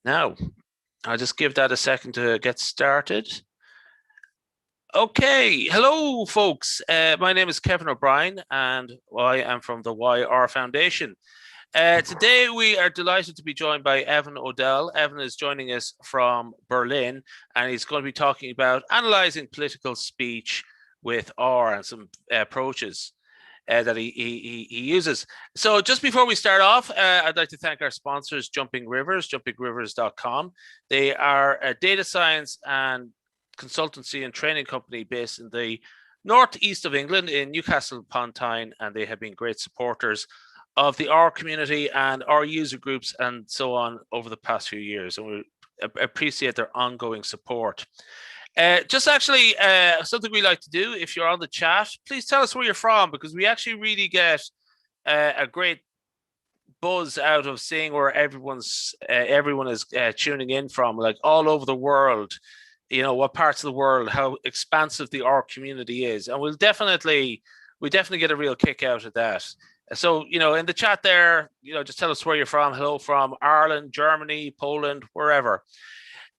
Now, I'll just give that a second to get started. Okay, hello folks. My name is Kevin O'Brien and I am from the YR Foundation. Today we are delighted to be joined by Evan Odell. Evan is joining us from Berlin and he's going to be talking about analysing political speech with R and some approaches that he uses. So just before we start off, I'd like to thank our sponsors, Jumping Rivers, jumpingrivers.com. They are a data science and consultancy and training company based in the northeast of England in Newcastle upon Tyne, and they have been great supporters of the R community and our user groups and so on over the past few years, and we appreciate their ongoing support. Something we like to do, if you're on the chat, please tell us where you're from, because we actually really get a great buzz out of seeing where everyone is tuning in from, like all over the world. You know, what parts of the world, how expansive the R community is, and we definitely get a real kick out of that. So, you know, in the chat there, you know, just tell us where you're from. Hello from Ireland, Germany, Poland, wherever.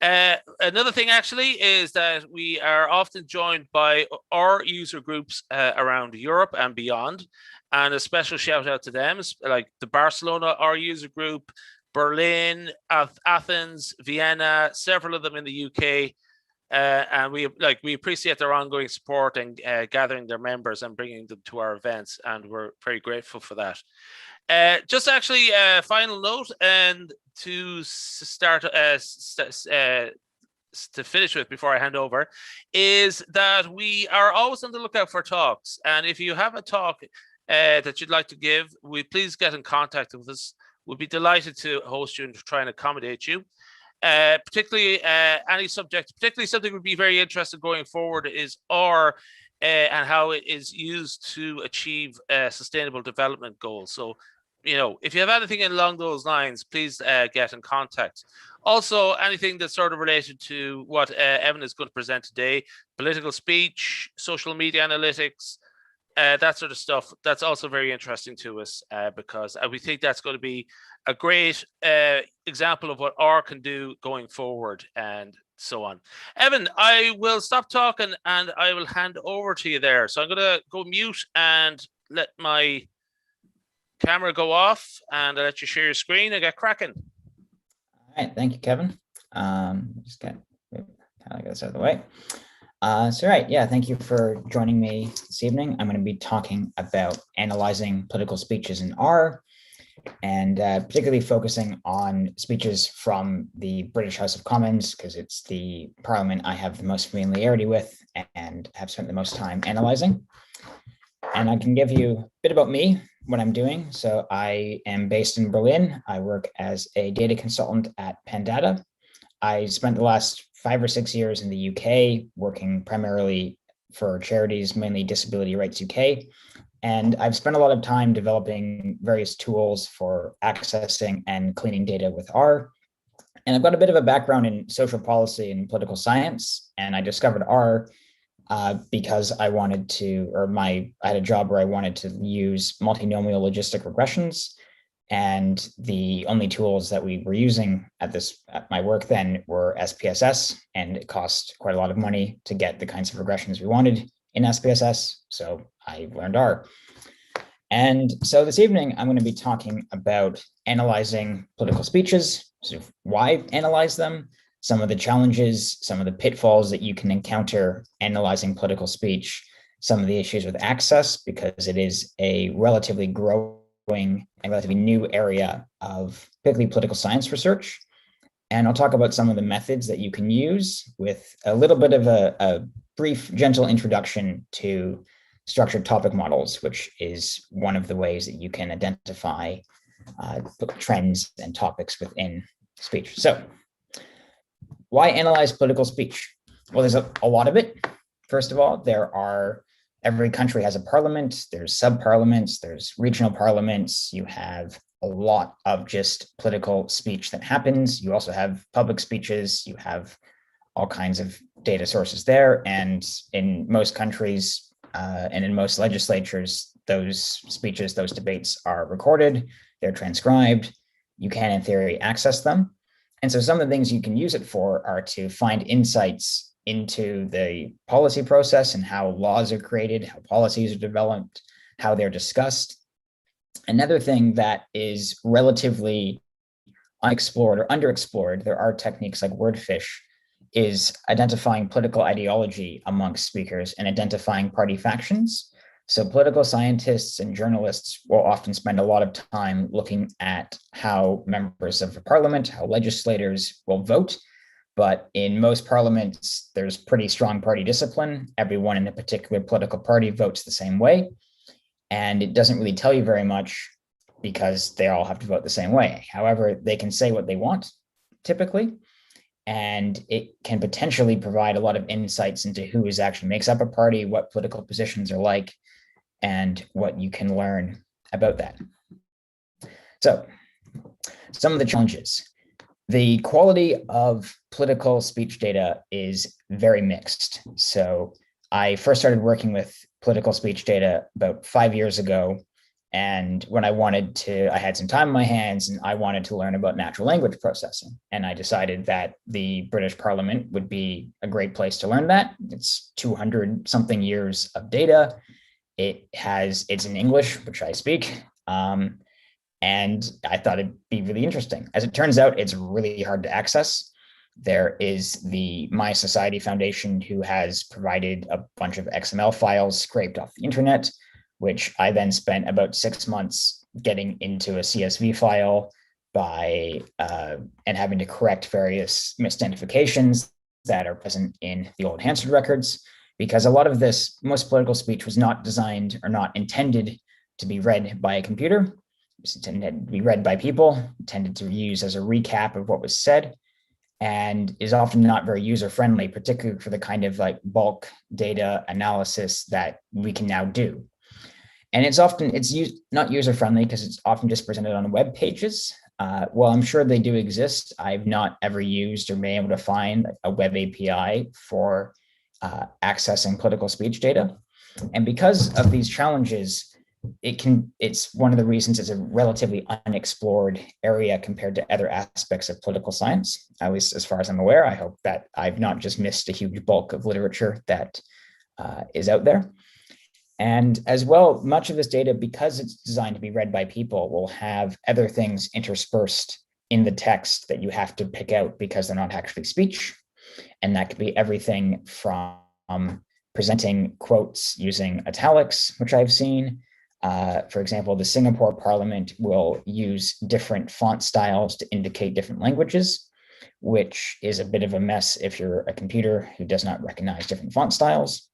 Another thing actually is that we are often joined by our user groups around Europe and beyond, and a special shout out to them, like the Barcelona R user group, Berlin, Athens, Vienna, several of them in the UK. And we appreciate their ongoing support and gathering their members and bringing them to our events, and we're very grateful for that. Just actually a final note, and to start to finish with before I hand over, is that we are always on the lookout for talks, and if you have a talk that you'd like to give, please get in contact with us. We'll be delighted to host you and to try and accommodate you. Particularly any subject, particularly something would be very interesting going forward is R and how it is used to achieve sustainable development goals. So, you know, if you have anything along those lines, please get in contact. Also, anything that's sort of related to what Evan is going to present today, political speech, social media analytics, that sort of stuff, that's also very interesting to us because we think that's going to be a great example of what R can do going forward and so on. Evan, I will stop talking and I will hand over to you there. So I'm going to go mute and let my camera go off, and I'll let you share your screen and get cracking. All right, thank you, Kevin. Just get this out of the way. Thank you for joining me this evening. I'm going to be talking about analyzing political speeches in R, and particularly focusing on speeches from the British House of Commons, because it's the parliament I have the most familiarity with and have spent the most time analyzing. And I can give you a bit about me, what I'm doing. So I am based in Berlin. I work as a data consultant at Pandata. I spent the last 5 or 6 years in the UK working primarily for charities, mainly Disability Rights UK. And I've spent a lot of time developing various tools for accessing and cleaning data with R. And I've got a bit of a background in social policy and political science. And I discovered R because I wanted to, I had a job where I wanted to use multinomial logistic regressions. And the only tools that we were using at my work then were SPSS, and it cost quite a lot of money to get the kinds of regressions we wanted in SPSS. So I learned R. And so this evening, I'm going to be talking about analyzing political speeches, sort of why analyze them, some of the challenges, some of the pitfalls that you can encounter analyzing political speech, some of the issues with access, because it is a relatively growing and relatively new area of particularly political science research. And I'll talk about some of the methods that you can use with a little bit of a brief, gentle introduction to structured topic models, which is one of the ways that you can identify trends and topics within speech. So why analyze political speech? Well, there's a lot of it. First of all, every country has a parliament, there's sub-parliaments, there's regional parliaments, you have a lot of just political speech that happens. You also have public speeches, you have all kinds of data sources there. And in most countries and in most legislatures, those speeches, those debates are recorded, they're transcribed. You can, in theory, access them. And so some of the things you can use it for are to find insights into the policy process and how laws are created, how policies are developed, how they're discussed. Another thing that is relatively unexplored or underexplored, there are techniques like wordfish, is identifying political ideology amongst speakers and identifying party factions. So political scientists and journalists will often spend a lot of time looking at how members of the parliament, how legislators will vote. But in most parliaments, there's pretty strong party discipline. Everyone in a particular political party votes the same way. And it doesn't really tell you very much because they all have to vote the same way. However, they can say what they want, typically, and it can potentially provide a lot of insights into who is actually makes up a party, what political positions are like, and what you can learn about that. So, some of the challenges. The quality of political speech data is very mixed. So, I first started working with political speech data about 5 years ago. And when I had some time on my hands and I wanted to learn about natural language processing. And I decided that the British Parliament would be a great place to learn that. It's 200 something years of data. It's in English, which I speak. And I thought it'd be really interesting. As it turns out, it's really hard to access. There is the My Society Foundation, who has provided a bunch of XML files scraped off the internet, which I then spent about 6 months getting into a CSV file and having to correct various misidentifications that are present in the old Hansard records, because a lot of most political speech was not designed or not intended to be read by a computer. It was intended to be read by people, intended to use as a recap of what was said, and is often not very user-friendly, particularly for the kind of like bulk data analysis that we can now do. And it's not user-friendly because it's often just presented on web pages. Well, I'm sure they do exist. I've not ever used or been able to find a web API for accessing political speech data. And because of these challenges, it's one of the reasons it's a relatively unexplored area compared to other aspects of political science, at least as far as I'm aware. I hope that I've not just missed a huge bulk of literature that is out there. And as well, much of this data, because it's designed to be read by people, will have other things interspersed in the text that you have to pick out because they're not actually speech. And that could be everything from presenting quotes using italics, which I've seen. For example, the Singapore Parliament will use different font styles to indicate different languages, which is a bit of a mess if you're a computer who does not recognize different font styles.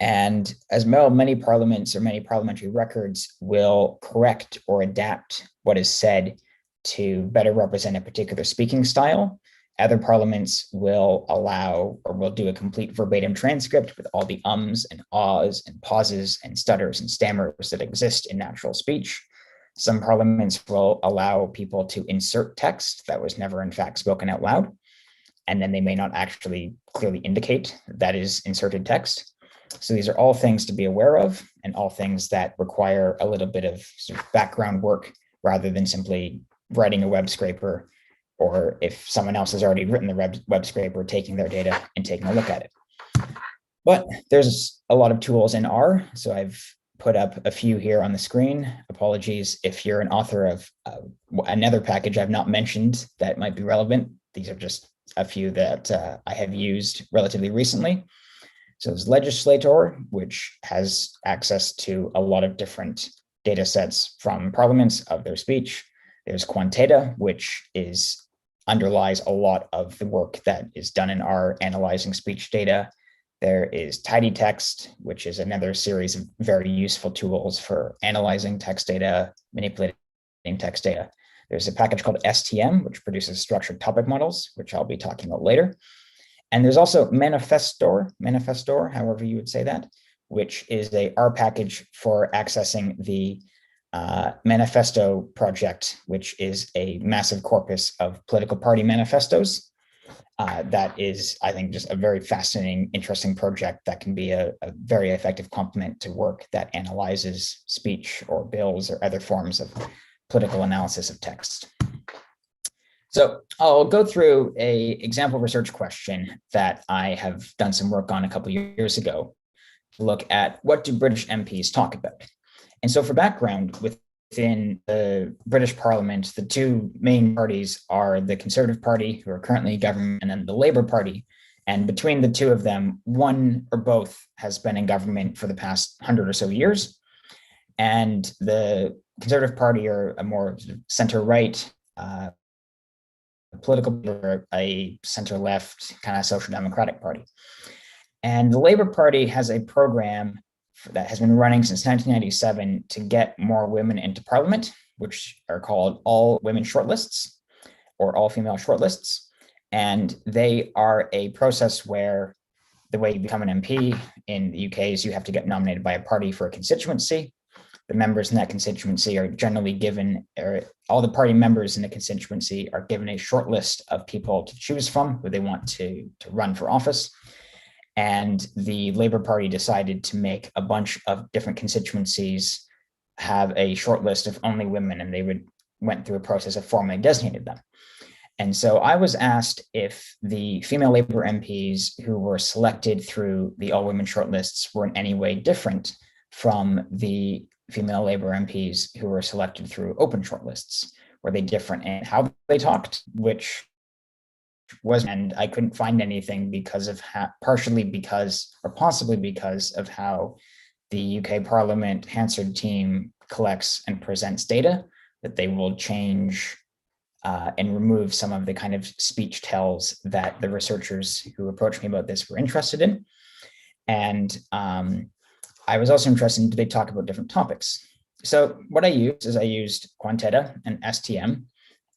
And as well, many parliaments or many parliamentary records will correct or adapt what is said to better represent a particular speaking style. Other parliaments will allow or will do a complete verbatim transcript with all the ums and ahs and pauses and stutters and stammers that exist in natural speech. Some parliaments will allow people to insert text that was never in fact spoken out loud, and then they may not actually clearly indicate that is inserted text. So these are all things to be aware of and all things that require a little bit of sort of background work rather than simply writing a web scraper, or if someone else has already written the web scraper, taking their data and taking a look at it. But there's a lot of tools in R, so I've put up a few here on the screen. Apologies if you're an author of another package I've not mentioned that might be relevant. These are just a few that I have used relatively recently. So there's Legislator, which has access to a lot of different data sets from parliaments of their speech. There's Quantitative, which underlies a lot of the work that is done in R analyzing speech data. There is Tidy Text, which is another series of very useful tools for analyzing text data, manipulating text data. There's a package called STM, which produces structured topic models, which I'll be talking about later. And there's also Manifestor, however you would say that, which is a R package for accessing the Manifesto project, which is a massive corpus of political party manifestos. That is, I think, just a very fascinating, interesting project that can be a very effective complement to work that analyzes speech or bills or other forms of political analysis of text. So I'll go through a example research question that I have done some work on a couple of years ago to look at what do British MPs talk about. And so for background, within the British Parliament, the two main parties are the Conservative Party, who are currently in government, and then the Labour Party. And between the two of them, one or both has been in government for the past 100 or so years. And the Conservative Party are a more center-right political, or a center-left kind of social democratic party. And the Labour Party has a program that has been running since 1997 to get more women into parliament, which are called all women shortlists or all female shortlists. And they are a process where the way you become an MP in the UK is you have to get nominated by a party for a constituency. The members in that constituency are generally given, or all the party members in the constituency are given a short list of people to choose from who they want to run for office. And the Labour Party decided to make a bunch of different constituencies have a short list of only women, and they went through a process of formally designated them. And so I was asked if the female Labour MPs who were selected through the all-women shortlists were in any way different from the female Labour MPs who were selected through open shortlists. Were they different in how they talked, which was, and I couldn't find anything because of partially because, or possibly because of how the UK Parliament Hansard team collects and presents data, that they will change and remove some of the kind of speech tells that the researchers who approached me about this were interested in. And I was also interested in, do they talk about different topics? So what I used is I used Quantitative and STM,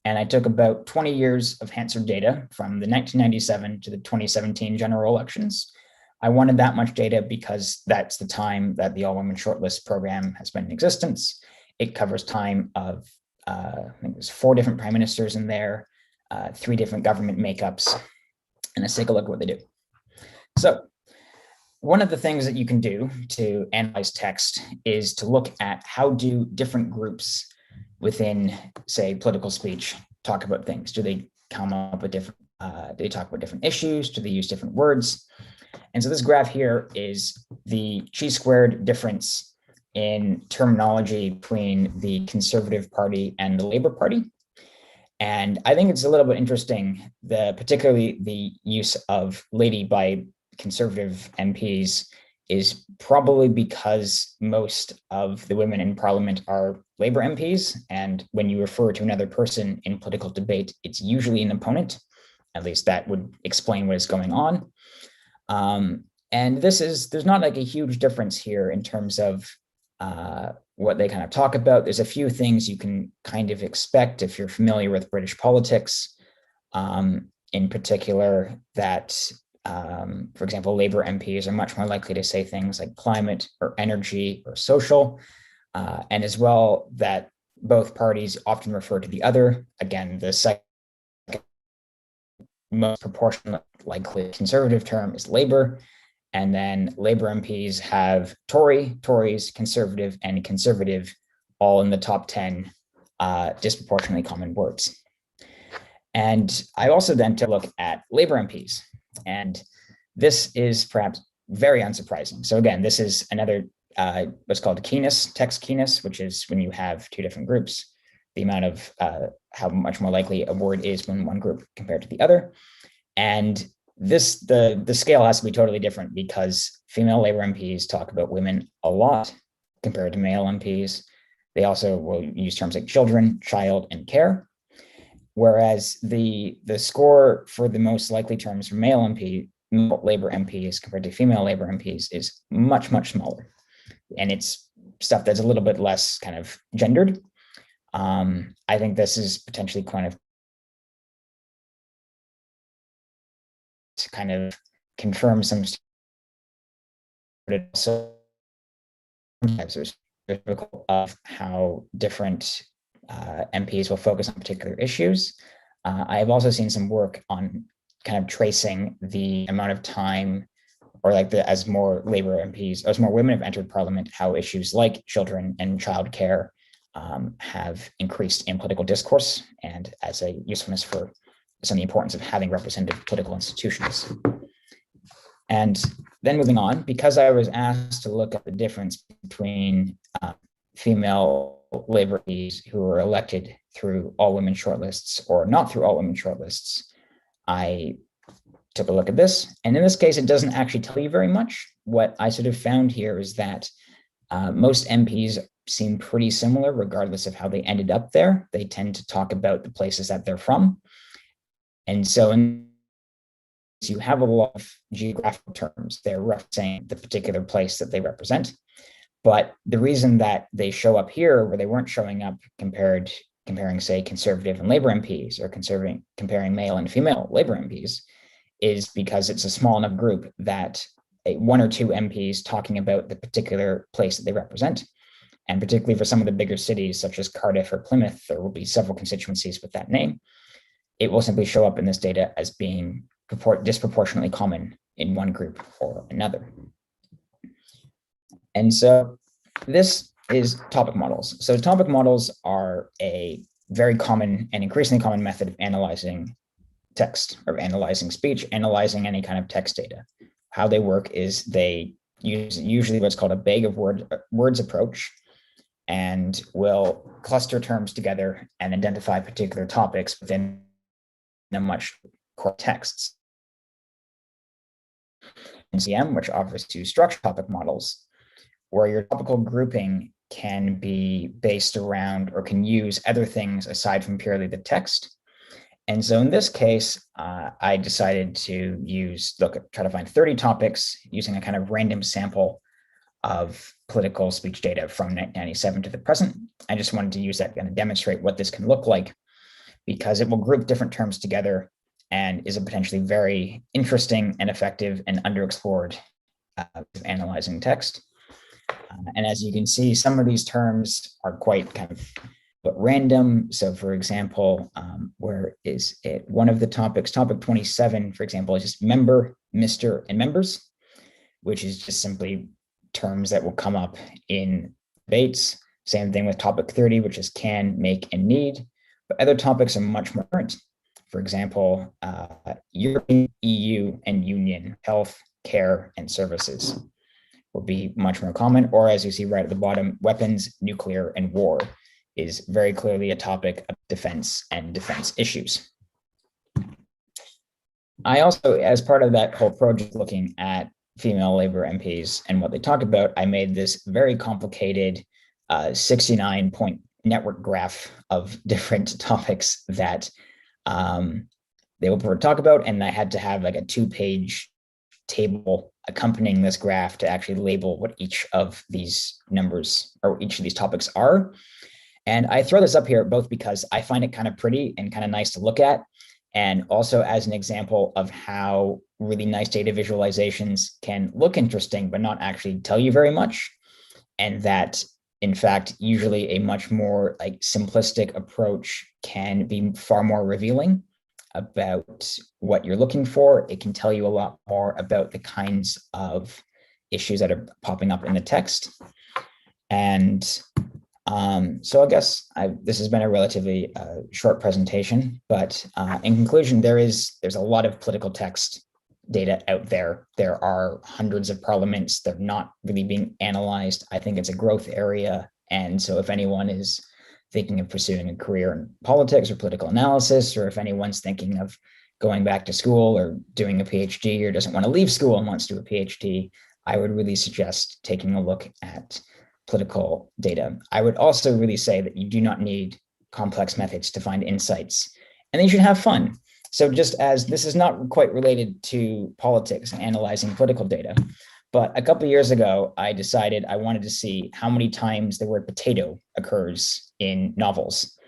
and I took about 20 years of Hansard data from the 1997 to the 2017 general elections. I wanted that much data because that's the time that the all-women shortlist program has been in existence. It covers time of, I think there's 4 different prime ministers in there, 3 different government makeups, and let's take a look at what they do. So one of the things that you can do to analyze text is to look at how do different groups within, say, political speech talk about things. Do they come up with different, do they talk about different issues? Do they use different words? And so this graph here is the chi-squared difference in terminology between the Conservative Party and the Labour Party. And I think it's a little bit interesting, particularly the use of lady by Conservative MPs is probably because most of the women in Parliament are Labour MPs. And when you refer to another person in political debate, it's usually an opponent. At least that would explain what is going on. And there's not like a huge difference here in terms of what they kind of talk about. There's a few things you can kind of expect if you're familiar with British politics, in particular that, for example, Labour MPs are much more likely to say things like climate or energy or social, and as well that both parties often refer to the other. Again, the second most proportionate likely conservative term is Labour, and then Labour MPs have Tories, Conservative, and Conservative all in the top 10 disproportionately common words. And I also then took a look at Labour MPs, and this is perhaps very unsurprising. So again, this is another what's called keenness, text keenness, which is when you have 2 different groups, the amount of how much more likely a word is when one group compared to the other. And this, the scale has to be totally different because female Labour MPs talk about women a lot compared to male MPs. They also will use terms like children, child, and care. Whereas the score for the most likely terms for male Labour MPs compared to female Labour MPs is much, much smaller. And it's stuff that's a little bit less kind of gendered. I think this is potentially kind of to kind of confirm some, but it also sometimes there's of how different MPs will focus on particular issues. I have also seen some work on kind of tracing the amount of time, or like as more Labour MPs, as more women have entered Parliament, how issues like children and childcare have increased in political discourse and as a usefulness for some of the importance of having representative political institutions. And then moving on, because I was asked to look at the difference between female labor MPs who were elected through all women shortlists or not through all women shortlists, I took a look at this. And in this case, it doesn't actually tell you very much. What I sort of found here is that most MPs seem pretty similar, regardless of how they ended up there. They tend to talk about the places that they're from. And so you have a lot of geographical terms. They're referencing the particular place that they represent. But the reason that they show up here where they weren't showing up comparing, say, conservative and labor MPs or comparing male and female labor MPs is because it's a small enough group that one or two MPs talking about the particular place that they represent. And particularly for some of the bigger cities, such as Cardiff or Plymouth, there will be several constituencies with that name. It will simply show up in this data as being disproportionately common in one group or another. And so this is topic models. So topic models are a very common and increasingly common method of analyzing text or analyzing speech, analyzing any kind of text data. How they work is they use usually what's called a bag of words approach, and will cluster terms together and identify particular topics within a much core texts. NCM, which offers two structured topic models, where your topical grouping can be based around or can use other things aside from purely the text. And so in this case, I decided to try to find 30 topics using a kind of random sample of political speech data from 1997 to the present. I just wanted to use that to demonstrate what this can look like, because it will group different terms together and is a potentially very interesting and effective and underexplored analyzing text. And as you can see, some of these terms are quite kind of random. So for example, where is it? One of the topics, topic 27, for example, is just member, Mr., and members, which is just simply terms that will come up in debates. Same thing with topic 30, which is can, make, and need. But other topics are much more current. For example, European, EU, and Union, health, care, and services will be much more common. Or as you see right at the bottom, weapons, nuclear, and war is very clearly a topic of defense and defense issues. I also, as part of that whole project looking at female labor MPs and what they talk about, I made this very complicated 69-point network graph of different topics that they will prefer to talk about. And I had to have like a 2-page table accompanying this graph to actually label what each of these numbers or each of these topics are. And I throw this up here both because I find it kind of pretty and kind of nice to look at, and also as an example of how really nice data visualizations can look interesting, but not actually tell you very much. And that, in fact, usually a much more like simplistic approach can be far more revealing about what you're looking for. It can tell you a lot more about the kinds of issues that are popping up in the text. And so I guess this has been a relatively short presentation, but in conclusion, there's a lot of political text data out there. There are hundreds of parliaments. They're not really being analyzed. I think it's a growth area. And so if anyone is thinking of pursuing a career in politics or political analysis, or if anyone's thinking of going back to school or doing a PhD or doesn't want to leave school and wants to do a PhD, I would really suggest taking a look at political data. I would also really say that you do not need complex methods to find insights, and then you should have fun. So just as this is not quite related to politics and analyzing political data, but a couple of years ago, I decided I wanted to see how many times the word potato occurs in novels.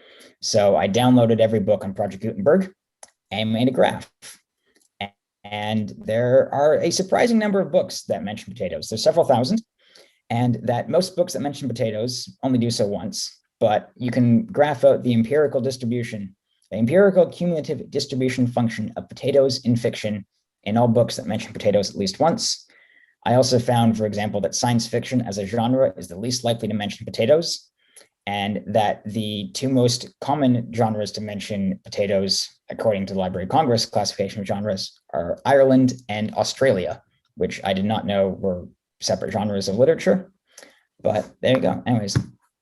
So I downloaded every book on Project Gutenberg and made a graph. And there are a surprising number of books that mention potatoes. There's several thousand, and that most books that mention potatoes only do so once, but you can graph out the empirical distribution, the empirical cumulative distribution function of potatoes in fiction in all books that mention potatoes at least once. I also found, for example, that science fiction as a genre is the least likely to mention potatoes. and that the two most common genres to mention potatoes, according to the Library of Congress classification of genres, are Ireland and Australia, which I did not know were separate genres of literature. But there you go. Anyways,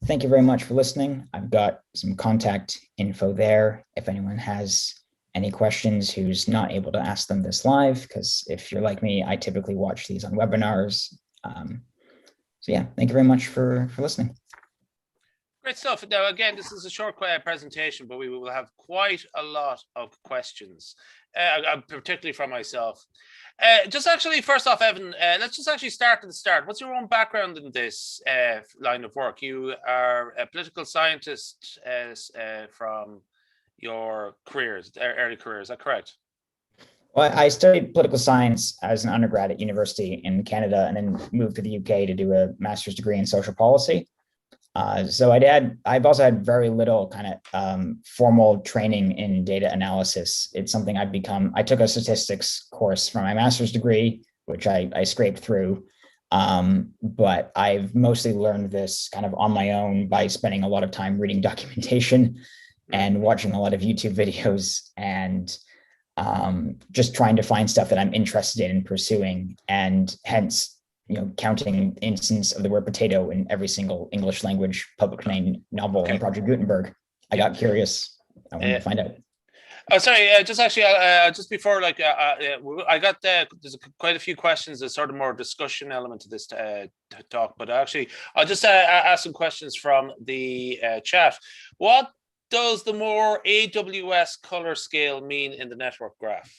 thank you very much for listening. I've got some contact info there if anyone has any questions who's not able to ask them this live, because if you're like me, I typically watch these on webinars. So yeah, thank you very much for listening. Great stuff. Now, again, this is a short presentation, but we will have quite a lot of questions, particularly from myself. Just actually, first off, Evan, let's just actually start at the start. What's your own background in this line of work? You are a political scientist from your early career. Is that correct? Well, I studied political science as an undergrad at university in Canada, and then moved to the UK to do a master's degree in social policy. So I've also had very little kind of formal training in data analysis. It's something I took a statistics course for my master's degree, which I scraped through. But I've mostly learned this kind of on my own by spending a lot of time reading documentation and watching a lot of YouTube videos, and just trying to find stuff that I'm interested in pursuing, and hence, counting instance of the word potato in every single English language public domain novel in Project Gutenberg. I got curious. I wanted to find out. Oh, sorry. Just actually, just before, I got there's quite a few questions. There's sort of more discussion element to this talk, but actually, I'll just ask some questions from the chat. What does the more AWS color scale mean in the network graph?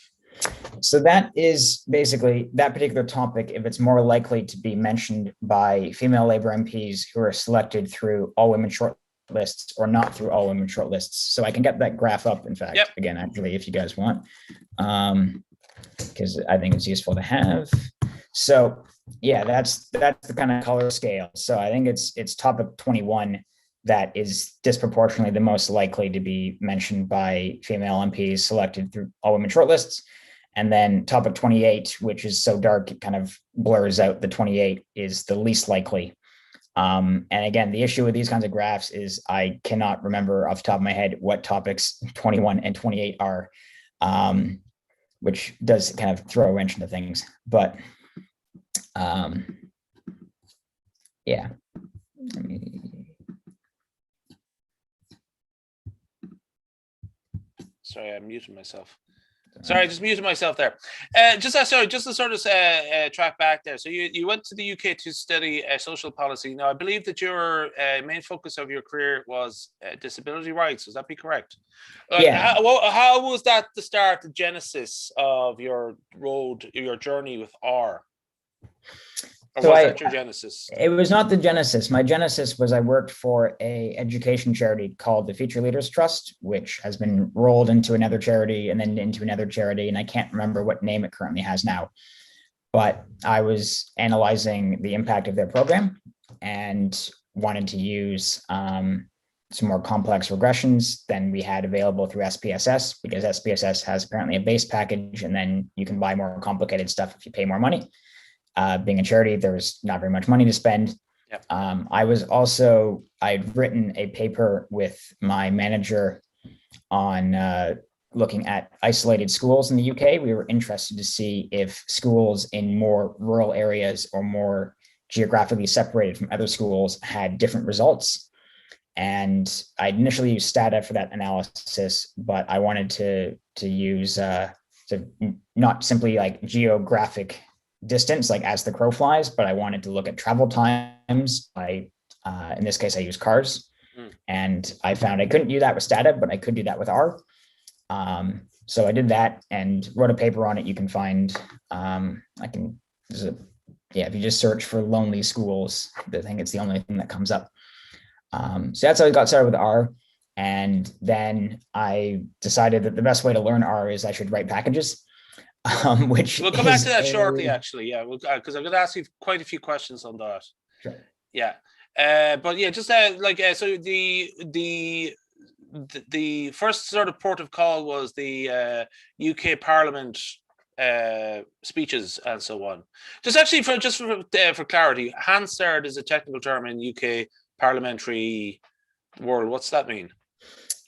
So that is basically that particular topic, if it's more likely to be mentioned by female Labour MPs who are selected through all women short lists or not through all women short lists. So I can get that graph up, in fact, again, actually, if you guys want, because I think it's useful to have. So yeah, that's the kind of color scale. So I think it's topic 21 that is disproportionately the most likely to be mentioned by female MPs selected through all women shortlists. And then topic 28, which is so dark, it kind of blurs out the 28, is the least likely. And again, the issue with these kinds of graphs is I cannot remember off the top of my head what topics 21 and 28 are, which does kind of throw a wrench into things. But yeah. Sorry, I muted myself. Sorry, I just muted myself there. Just to sort of track back there. So you went to the UK to study social policy. Now, I believe that your main focus of your career was disability rights. Would that be correct? Yeah. How was that the start, the genesis of your journey with R? Or so was that your genesis? It was not the genesis. My genesis was I worked for a education charity called the Future Leaders Trust, which has been rolled into another charity and then into another charity, and I can't remember what name it currently has now. But I was analyzing the impact of their program and wanted to use some more complex regressions than we had available through SPSS, because SPSS has apparently a base package, and then you can buy more complicated stuff if you pay more money. Being a charity, there was not very much money to spend. Yep. I'd written a paper with my manager on looking at isolated schools in the UK. We were interested to see if schools in more rural areas or more geographically separated from other schools had different results. And I initially used Stata for that analysis, but I wanted to use not simply like geographic distance, like as the crow flies, but I wanted to look at travel times. In this case, I use cars. And I found I couldn't do that with Stata, but I could do that with R. So I did that and wrote a paper on it. You can find, if you just search for lonely schools, I think it's the only thing that comes up. So that's how I got started with R. And then I decided that the best way to learn R is I should write packages. Which we'll come back to that shortly, actually. Yeah, because I'm going to ask you quite a few questions on that. Sure. Yeah, but yeah, just so the first sort of port of call was the UK Parliament speeches and so on. Just actually for clarity, Hansard is a technical term in UK parliamentary world. What's that mean?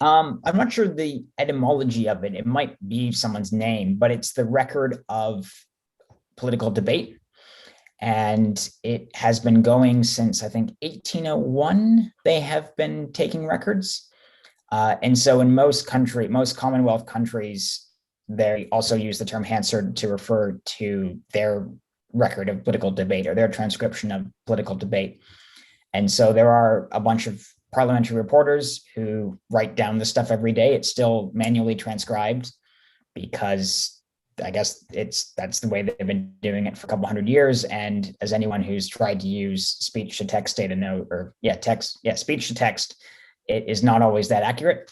I'm not sure the etymology of it. It might be someone's name, but it's the record of political debate. And it has been going since, I think, 1801. They have been taking records. And so in most Commonwealth countries, they also use the term Hansard to refer to their record of political debate or their transcription of political debate. And so there are a bunch of parliamentary reporters who write down this stuff every day. It's still manually transcribed because I guess that's the way they've been doing it for a couple hundred years. And as anyone who's tried to use speech to text data know, or speech to text, it is not always that accurate.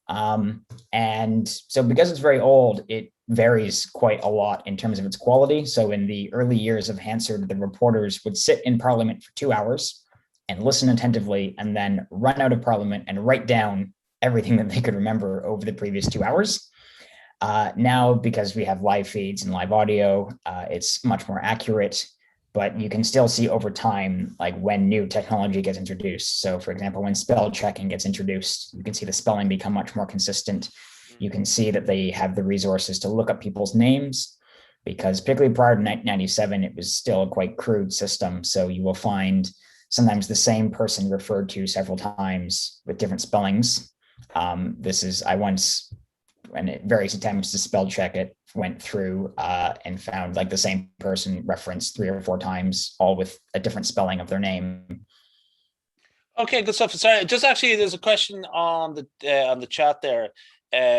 And so because it's very old, it varies quite a lot in terms of its quality. So in the early years of Hansard, the reporters would sit in Parliament for 2 hours and listen attentively and then run out of Parliament and write down everything that they could remember over the previous 2 hours. Now, because we have live feeds and live audio, it's much more accurate, but you can still see over time, like when new technology gets introduced. So for example, when spell checking gets introduced, you can see the spelling become much more consistent. You can see that they have the resources to look up people's names, because particularly prior to 1997, it was still a quite crude system. So you will find sometimes the same person referred to several times with different spellings. And at various attempts to spell check it, went through and found like the same person referenced 3 or 4 times, all with a different spelling of their name. Okay, good stuff. Sorry, just actually, there's a question on the chat there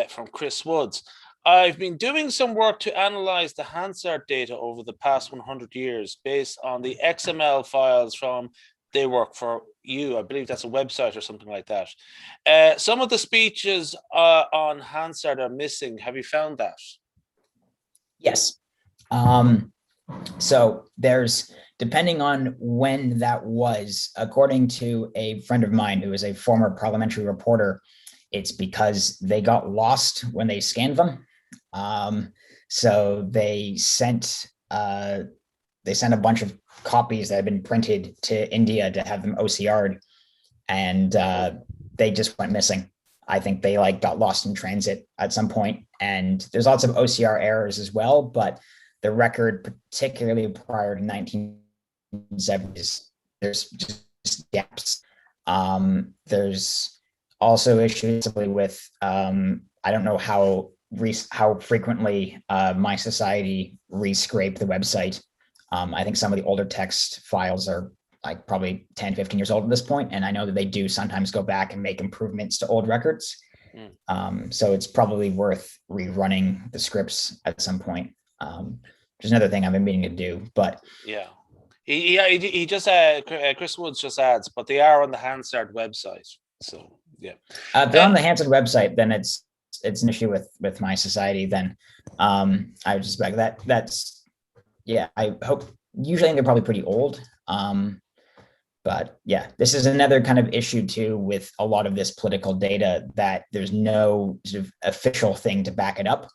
from Chris Woods. I've been doing some work to analyze the Hansard data over the past 100 years based on the XML files from They Work For You. I believe that's a website or something like that. Some of the speeches on Hansard are missing. Have you found that? Yes. So there's, depending on when that was, according to a friend of mine who is a former parliamentary reporter, it's because they got lost when they scanned them. So they sent a bunch of copies that had been printed to India to have them OCR'd, and they just went missing. I think they got lost in transit at some point, and there's lots of OCR errors as well, but the record, particularly prior to 1970s, there's just gaps. There's also issues with, I don't know how frequently My Society rescrape the website. I think some of the older text files are probably 10, 15 years old at this point. And I know that they do sometimes go back and make improvements to old records. So it's probably worth rerunning the scripts at some point. Which is another thing I've been meaning to do, but yeah. He just Chris Woods just adds, but they are on the Hansard website. So yeah. They're on the Hansard website, then it's an issue with My Society. Then I would suspect that's I hope, usually they're probably pretty old. But yeah, this is another kind of issue too with a lot of this political data, that there's no sort of official thing to back it up.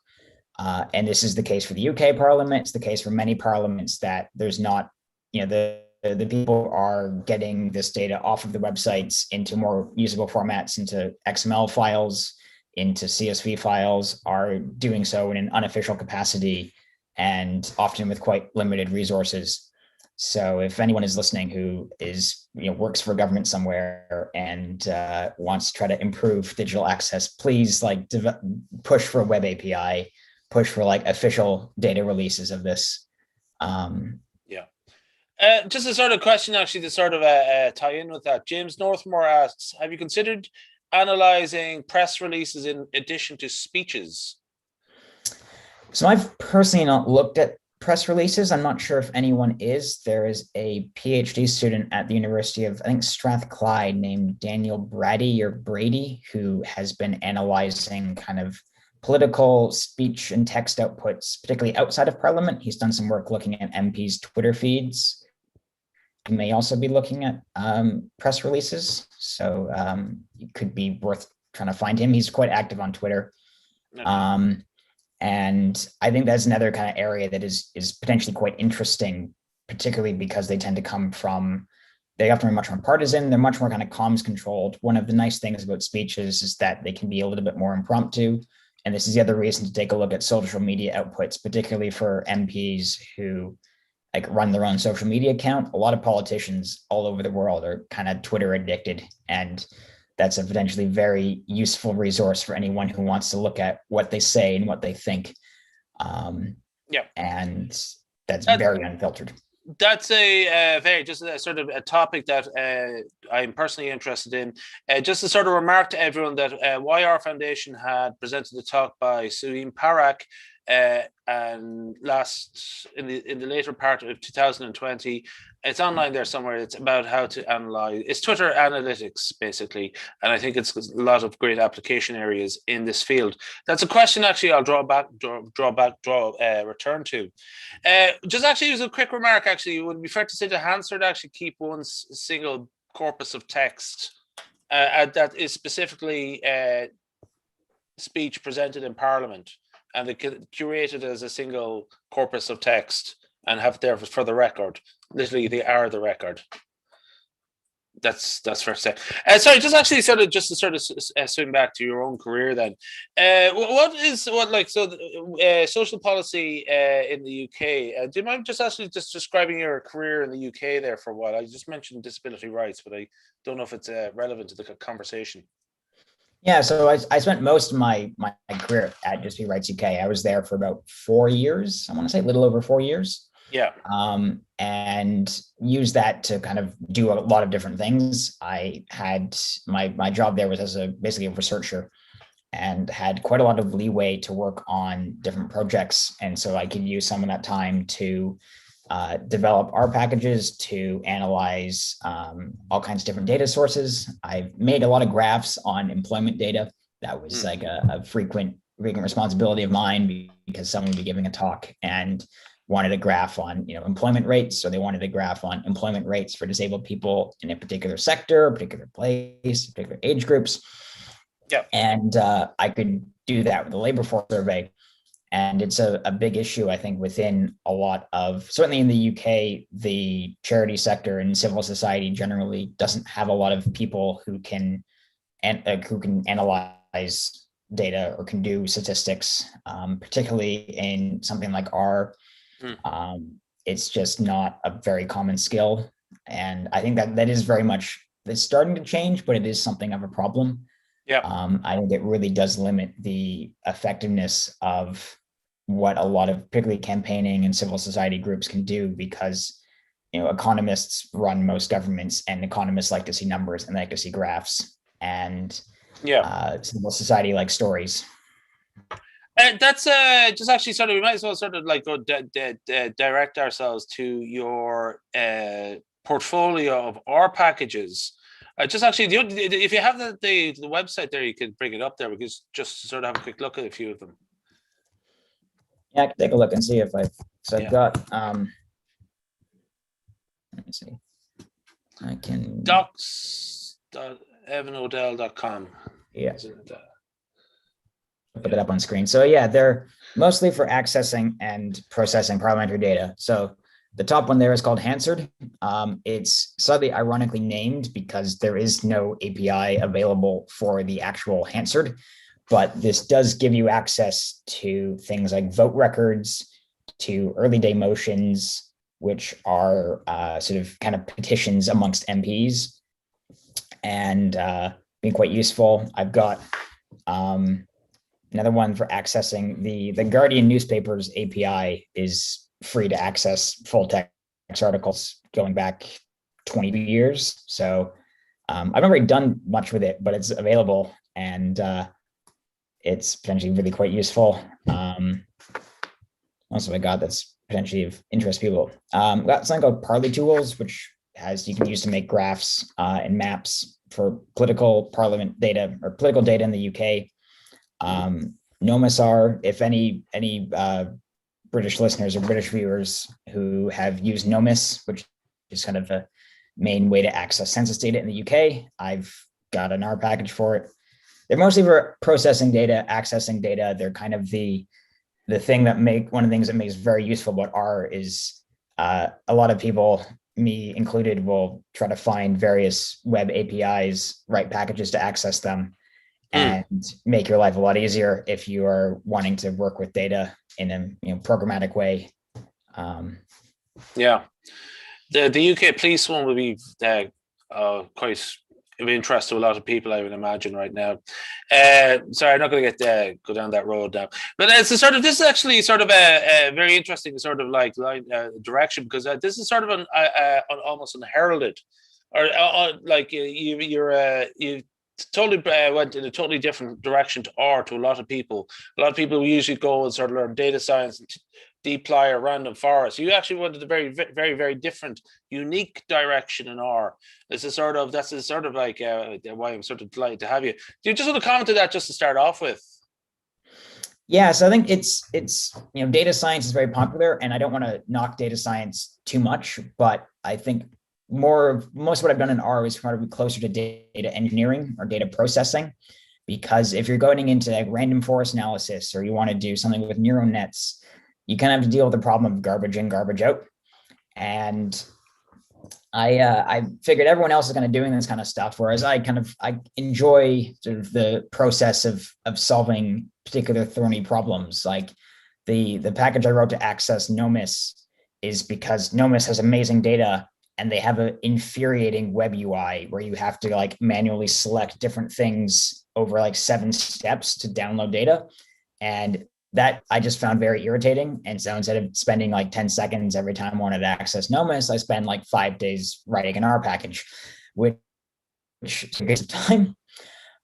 And this is the case for the UK Parliament. It's the case for many parliaments, that there's not, the people are getting this data off of the websites into more usable formats, into XML files, into CSV files, are doing so in an unofficial capacity and often with quite limited resources. So if anyone is listening who is, works for government somewhere and wants to try to improve digital access, please push for a web API, push for official data releases of this. Just a sort of question, actually, to sort of tie in with that. James Northmore asks, have you considered analyzing press releases in addition to speeches? So I've personally not looked at press releases. I'm not sure if anyone is. There is a PhD student at the University of, I think, Strathclyde, named Daniel Brady, who has been analyzing kind of political speech and text outputs, particularly outside of Parliament. He's done some work looking at MPs' Twitter feeds. He may also be looking at press releases. So it could be worth trying to find him. He's quite active on Twitter. Okay. And I think that's another kind of area that is potentially quite interesting, particularly because they tend to come from they often are much more partisan. They're much more kind of comms controlled. One of the nice things about speeches is that they can be a little bit more impromptu. And this is the other reason to take a look at social media outputs, particularly for MPs who like run their own social media account. A lot of politicians all over the world are kind of Twitter addicted, and that's a potentially very useful resource for anyone who wants to look at what they say and what they think. And that's very unfiltered. That's a very just a sort of a topic that I'm personally interested in. Just to sort of remark to everyone that YR Foundation had presented a talk by Suim Parak and in the later part of 2020. It's online there somewhere. It's about how to analyze. It's Twitter analytics basically, and I think it's a lot of great application areas in this field. That's a question actually I'll return to. Just actually as a quick remark, actually, it would be fair to say that Hansard actually keep one single corpus of text that is specifically speech presented in Parliament, and they curated as a single corpus of text and have it there for the record. Literally, they are the record. That's fair to say. Sorry, just to swing back to your own career then. Social policy in the UK? Do you mind just describing your career in the UK there for a while? I just mentioned disability rights, but I don't know if it's relevant to the conversation. Yeah, so I spent most of my career at Disability Rights UK. I was there for about 4 years. I want to say a little over 4 years. Yeah. And used that to kind of do a lot of different things. I had my job there was as basically a researcher, and had quite a lot of leeway to work on different projects. And so I could use some of that time to develop R packages to analyze all kinds of different data sources. I've made a lot of graphs on employment data. That was like a frequent responsibility of mine, because someone would be giving a talk and wanted a graph on employment rates. So they wanted a graph on employment rates for disabled people in a particular sector, a particular place, particular age groups. Yeah. And I could do that with the labor force survey. And it's a big issue, I think, within a lot of, certainly in the UK, the charity sector and civil society generally doesn't have a lot of people who can analyze data or can do statistics, particularly in something like R. It's just not a very common skill. And I think that is very much, it's starting to change, but it is something of a problem. Yeah. I think it really does limit the effectiveness of what a lot of particularly campaigning and civil society groups can do, because economists run most governments, and economists like to see numbers and they like to see graphs, and civil society likes stories. That's just actually sort of, we might as well sort of like go direct ourselves to your portfolio of R packages. Just actually, if you have the website there, you could bring it up there. We could just sort of have a quick look at a few of them. Yeah, I can take a look and see if I've got, let me see. I can. docs.evanodell.com. Yeah. Put it up on screen. So yeah, they're mostly for accessing and processing parliamentary data. So the top one there is called Hansard. It's slightly ironically named because there is no API available for the actual Hansard, but this does give you access to things like vote records, to early day motions, which are sort of kind of petitions amongst MPs, and being quite useful. I've got another one for accessing the Guardian newspaper's API is free to access full text articles going back 20 years. So I've not really done much with it, but it's available, and it's potentially really quite useful. Also, I got that's potentially of interest to people. Got something called Parley Tools, which you can use to make graphs and maps for political parliament data or political data in the UK. Nomasar, if any British listeners or British viewers who have used Nomis, which is kind of a main way to access census data in the UK, I've got an R package for it. They're mostly for processing data, accessing data. They're kind of the thing that one of the things that makes very useful about R is a lot of people me included, will try to find various web APIs, write packages to access them, and make your life a lot easier if you are wanting to work with data in a programmatic way. Yeah, the UK police one would be quite of interest to a lot of people, I would imagine, right now. Sorry, I'm not going to go down that road now, but it's a sort of, this is actually sort of a very interesting sort of like direction, because this is sort of an almost unheralded, or like you totally went in a totally different direction to R to a lot of people. A lot of people usually go and sort of learn data science and deploy a random forest. You actually went in a very, very, very different, unique direction in R. That's a sort of like why I'm sort of delighted to have you. Do you just want to comment on that just to start off with? Yeah, so I think it's data science is very popular, and I don't want to knock data science too much, but I think most of what I've done in R is try to be closer to data engineering or data processing, because if you're going into like random forest analysis, or you want to do something with neural nets, you kind of have to deal with the problem of garbage in, garbage out. And I figured everyone else is kind of doing this kind of stuff, whereas I enjoy sort of the process of solving particular thorny problems. Like the package I wrote to access Nomis is because Nomis has amazing data, and they have an infuriating web UI where you have to like manually select different things over like 7 steps to download data. And that I just found very irritating. And so instead of spending like 10 seconds every time I wanted to access Nomis, I spend like 5 days writing an R package, which is a waste of time.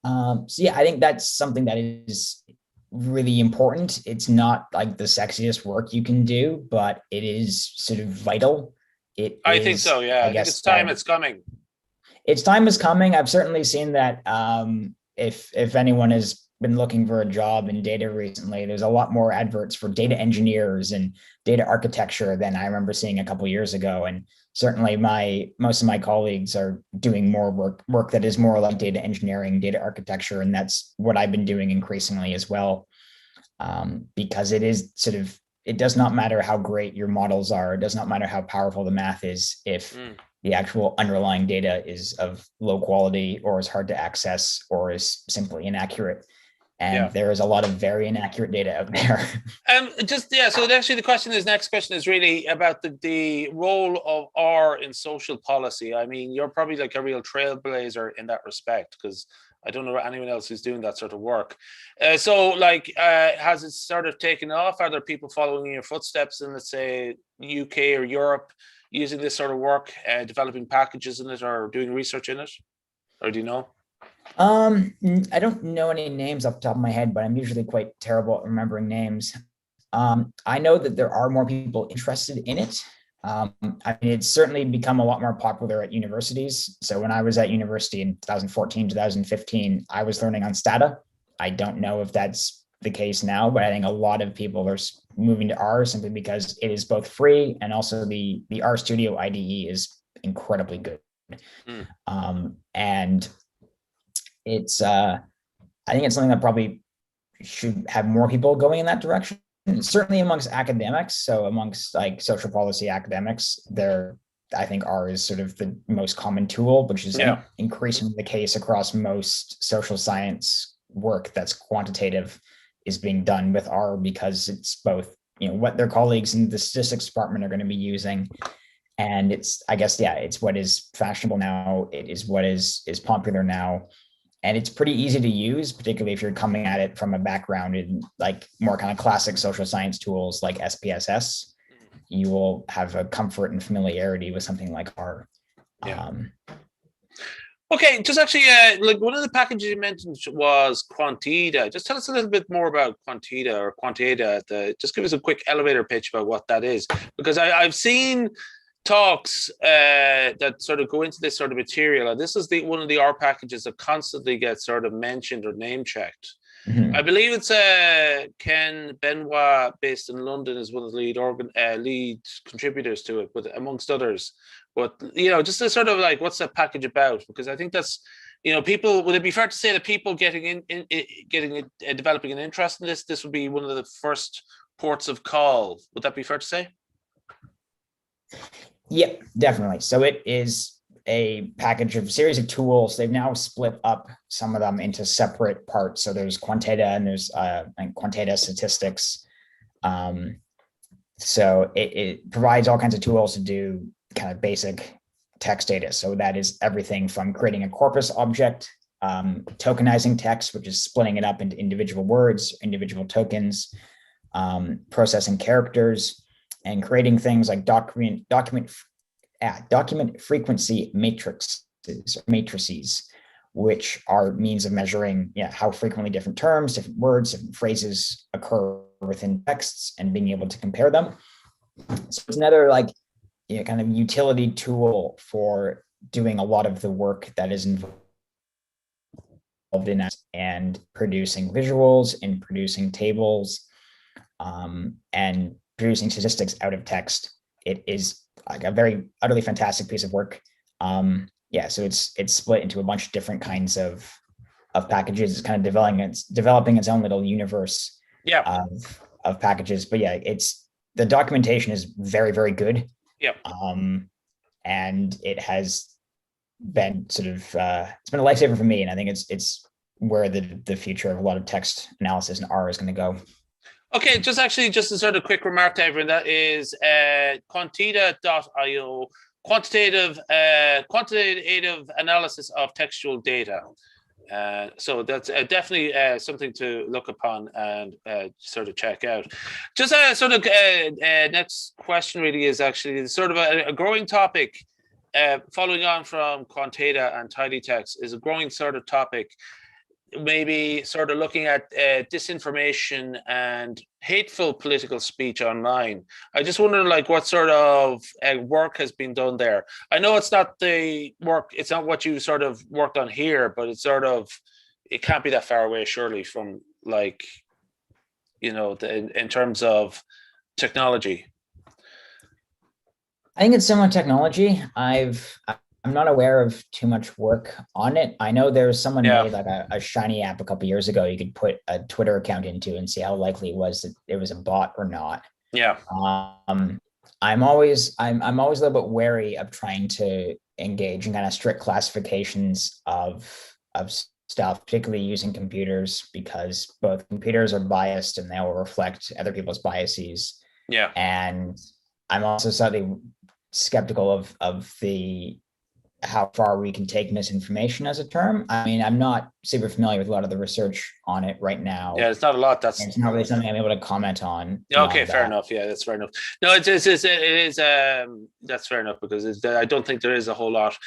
So yeah, I think that's something that is really important. It's not like the sexiest work you can do, but it is sort of vital. I think so, yeah. I think it's time it's coming. Its time is coming. I've certainly seen that if anyone has been looking for a job in data recently, there's a lot more adverts for data engineers and data architecture than I remember seeing a couple of years ago. And certainly most of my colleagues are doing more work that is more like data engineering, data architecture, and that's what I've been doing increasingly as well. Because it is sort of, it does not matter how great your models are. It does not matter how powerful the math is if the actual underlying data is of low quality, or is hard to access, or is simply inaccurate. And there is a lot of very inaccurate data out there. So actually the next question is really about the role of R in social policy. I mean, you're probably like a real trailblazer in that respect, because I don't know anyone else who's doing that sort of work. So like, has it sort of taken off? Are there people following in your footsteps in, let's say, UK or Europe, using this sort of work, developing packages in it, or doing research in it? Or do you know? I don't know any names off the top of my head, but I'm usually quite terrible at remembering names. I know that there are more people interested in it. I mean, it's certainly become a lot more popular at universities. So when I was at university in 2014, 2015, I was learning on Stata. I don't know if that's the case now, but I think a lot of people are moving to R simply because it is both free, and also the RStudio IDE is incredibly good. And it's I think it's something that probably should have more people going in that direction. Certainly amongst academics, so amongst like social policy academics, I think R is sort of the most common tool, which is increasingly the case across most social science work that's quantitative is being done with R, because it's both, what their colleagues in the statistics department are going to be using. And it's, I guess, it's what is fashionable now. It is what is popular now. And it's pretty easy to use, particularly if you're coming at it from a background in like more kind of classic social science tools like SPSS. You will have a comfort and familiarity with something like R. Okay, just actually, like one of the packages you mentioned was Quantita. Just tell us a little bit more about Quantita or Quantata. Just give us a quick elevator pitch about what that is, because I've seen talks that sort of go into this sort of material, and this is one of the R packages that constantly gets sort of mentioned or name checked. I believe it's Ken Benoit, based in London, is one of the lead contributors to it, but amongst others. But just to sort of like, what's that package about? Because I think that's, people. Would it be fair to say that people developing an interest in this would be one of the first ports of call? Would that be fair to say? Yep, definitely. So it is a package of series of tools. They've now split up some of them into separate parts. So there's Quantata and there's and Quantata statistics. Um, so it provides all kinds of tools to do kind of basic text data. So that is everything from creating a corpus object, tokenizing text, which is splitting it up into individual words, individual tokens, processing characters, and creating things like document frequency matrices, which are means of measuring how frequently different terms, different words, different phrases occur within texts and being able to compare them. So it's another kind of utility tool for doing a lot of the work that is involved in and producing visuals and producing tables and producing statistics out of text. It is like a very utterly fantastic piece of work. So it's split into a bunch of different kinds of packages. It's kind of developing its own little universe of packages. But yeah, the documentation is very, very good. And it has been sort of it's been a lifesaver for me, and I think it's where the future of a lot of text analysis in R is going to go. Okay, just a sort of quick remark to everyone. That is Quantita.io, quantitative analysis of textual data. So that's definitely something to look upon and sort of check out. Just next question really is actually sort of a growing topic. Following on from Quantata and tidy text is a growing sort of topic. Maybe sort of looking at disinformation and hateful political speech online. I just wonder, what sort of work has been done there. I know it's not the work, it's not what you sort of worked on here, but it's sort of, it can't be that far away, surely, from in terms of technology. I think it's similar technology. I'm not aware of too much work on it. I know there's someone made like a shiny app a couple of years ago. You could put a Twitter account into and see how likely it was that it was a bot or not. I'm always a little bit wary of trying to engage in kind of strict classifications of stuff, particularly using computers, because both computers are biased and they will reflect other people's biases. And I'm also slightly skeptical of how far we can take misinformation as a term. I mean, I'm not super familiar with a lot of the research on it right now. Yeah, it's not a lot. It's not really something I'm able to comment on. Okay, fair enough. Yeah, that's fair enough. No, it is. That's fair enough, because I don't think there is a whole lot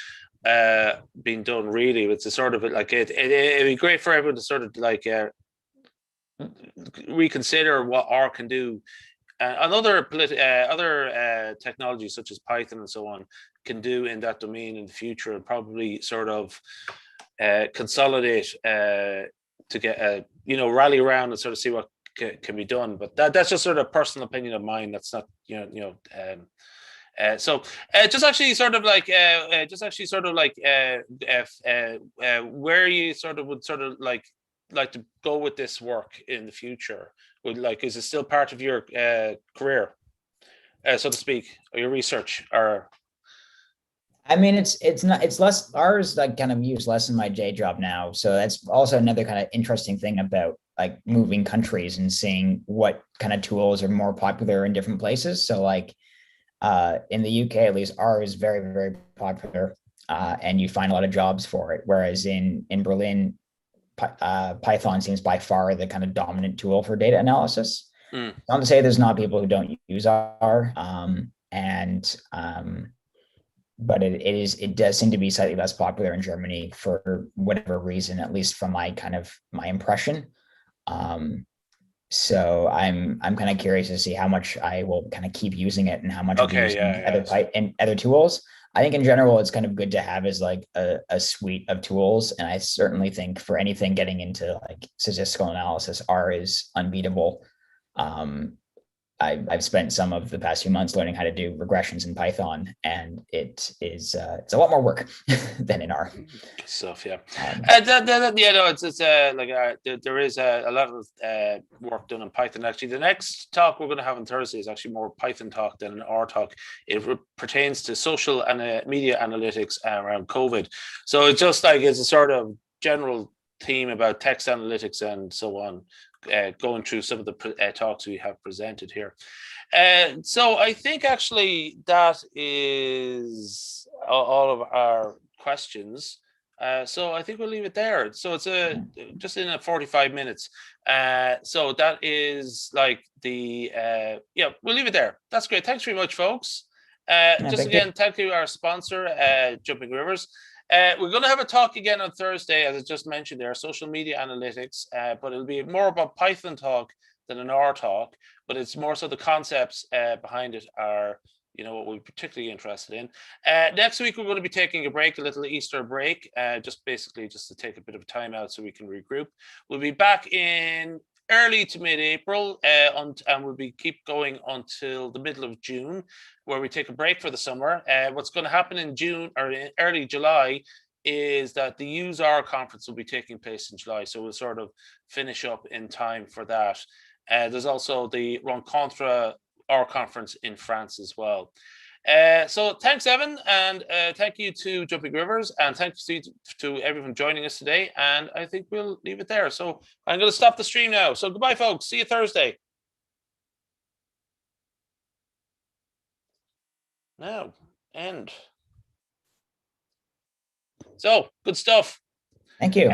being done really. It's a sort of it'd be great for everyone to sort of reconsider what R can do. And other technologies such as Python and so on can do in that domain in the future, and probably sort of consolidate to get rally around and sort of see what can be done. But that's just sort of personal opinion of mine. That's not just actually sort of where you sort of would sort of like to go with this work in the future. Is it still part of your career, so to speak, or your research? Or I mean, it's less, ours kind of used less in my day job now. So that's also another kind of interesting thing about moving countries and seeing what kind of tools are more popular in different places. So in the UK, at least, R is very, very popular, and you find a lot of jobs for it. Whereas in Berlin, Python seems by far the kind of dominant tool for data analysis. Not to say there's not people who don't use R, but it does seem to be slightly less popular in Germany for whatever reason, at least from my impression. So I'm kind of curious to see how much I will kind of keep using it and how much other tools. I think in general, it's kind of good to have as a suite of tools. And I certainly think for anything getting into statistical analysis, R is unbeatable. I've spent some of the past few months learning how to do regressions in Python, and it's a lot more work than in R. Good stuff, yeah. No, it's there is a lot of work done in Python. Actually, the next talk we're going to have on Thursday is actually more Python talk than an R talk. It pertains to social and media analytics around COVID. So it's just like it's a sort of general theme about text analytics and so on, going through some of the talks we have presented here. So I think actually that is all of our questions. So I think we'll leave it there. So it's just in 45 minutes. So that is like the we'll leave it there. That's great. Thanks very much, folks. Just again, thank you our sponsor, Jumping Rivers. We're going to have a talk again on Thursday, as I just mentioned there, social media analytics, but it'll be more about Python talk than an R talk, but it's more so the concepts behind it are, what we're particularly interested in. Next week, we're going to be taking a break, a little Easter break, just to take a bit of time out so we can regroup. We'll be back in early to mid-April, and we'll keep going until the middle of June, where we take a break for the summer. What's going to happen in June or in early July is that the Use R conference will be taking place in July, so we'll sort of finish up in time for that. There's also the Rencontre R conference in France as well. So thanks, Evan, and thank you to Jumping Rivers, and thanks to everyone joining us today. And I think we'll leave it there. So I'm going to stop the stream now. So goodbye, folks. See you Thursday. Now, end. So good stuff. Thank you.